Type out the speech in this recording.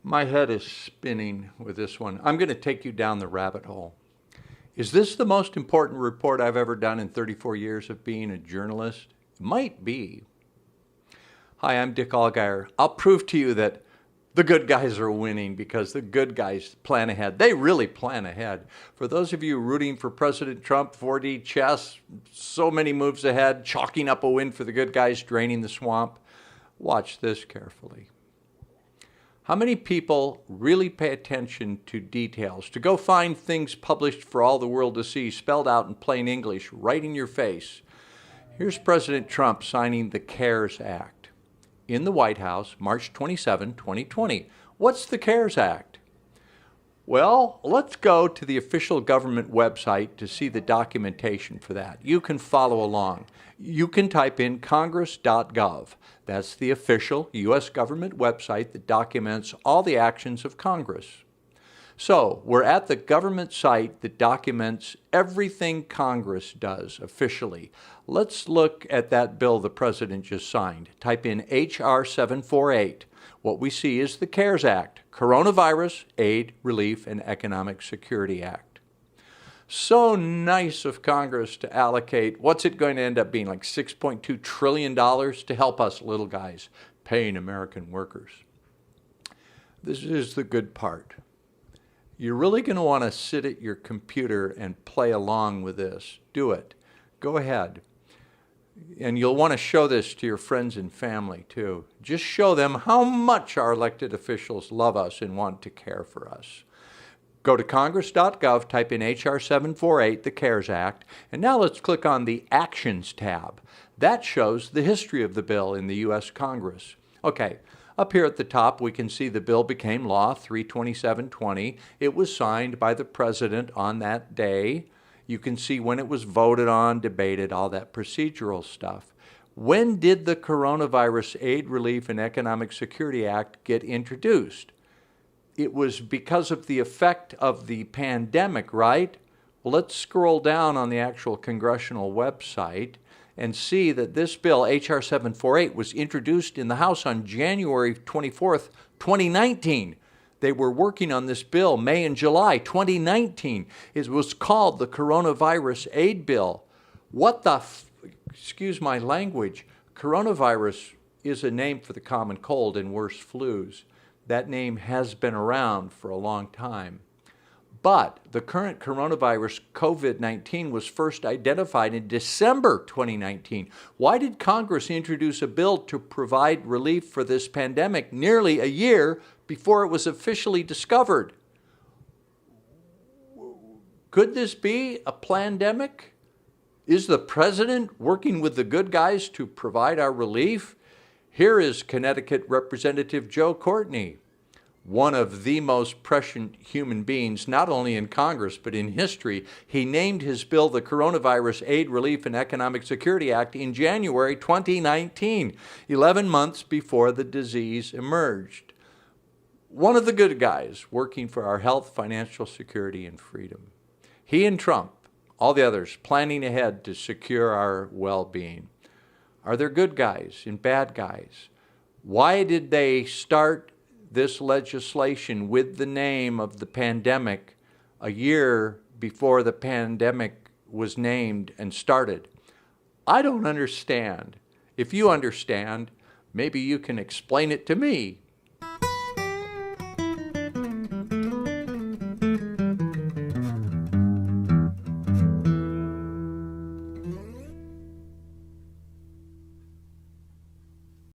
My head is spinning with this one. I'm going to take you down the rabbit hole. Is this the most important report I've ever done in 34 years of being a journalist? It might be. Hi, I'm Dick Allgaier. I'll prove to you that the good guys are winning because the good guys plan ahead. They really plan ahead. For those of you rooting for President Trump, 4D chess, so many moves ahead, chalking up a win for the good guys, draining the swamp, watch this carefully. How many people really pay attention to details, to go find things published for all the world to see, spelled out in plain English, right in your face? Here's President Trump signing the CARES Act in the White House, March 27, 2020. What's the CARES Act? Well, let's go to the official government website to see the documentation for that. You can follow along. You can type in congress.gov. That's the official U.S. government website that documents all the actions of Congress. So we're at the government site that documents everything Congress does officially. Let's look at that bill the president just signed. Type in H.R. 748. What we see is the CARES Act, Coronavirus Aid, Relief, and Economic Security Act. So nice of Congress to allocate, what's it going to end up being, like $6.2 trillion to help us little guys, paying American workers. This is the good part. You're really going to want to sit at your computer and play along with this. Do it. Go ahead. And you'll want to show this to your friends and family too. Just show them how much our elected officials love us and want to care for us. Go to congress.gov, type in H.R. 748, the CARES Act, and now let's click on the Actions tab. That shows the history of the bill in the U.S. Congress. Okay. Up here at the top, we can see the bill became law, 3/27/20. It was signed by the president on that day. You can see when it was voted on, debated, all that procedural stuff. When did the Coronavirus Aid, Relief, and Economic Security Act get introduced? It was because of the effect of the pandemic, right? Well, let's scroll down on the actual congressional website and see that this bill, H.R. 748, was introduced in the House on January 24th, 2019. They were working on this bill May and July 2019. It was called the Coronavirus Aid Bill. Excuse my language, coronavirus is a name for the common cold and worse flus. That name has been around for a long time. But the current coronavirus, COVID-19, was first identified in December 2019. Why did Congress introduce a bill to provide relief for this pandemic nearly a year before it was officially discovered? Could this be a plandemic? Is the president working with the good guys to provide our relief? Here is Connecticut Representative Joe Courtney, one of the most prescient human beings, not only in Congress, but in history. He named his bill the Coronavirus Aid, Relief, and Economic Security Act in January 2019, 11 months before the disease emerged. One of the good guys working for our health, financial security, and freedom. He and Trump, all the others, planning ahead to secure our well-being. Are there good guys and bad guys? Why did they start this legislation with the name of the pandemic a year before the pandemic was named and started? I don't understand. If you understand, maybe you can explain it to me.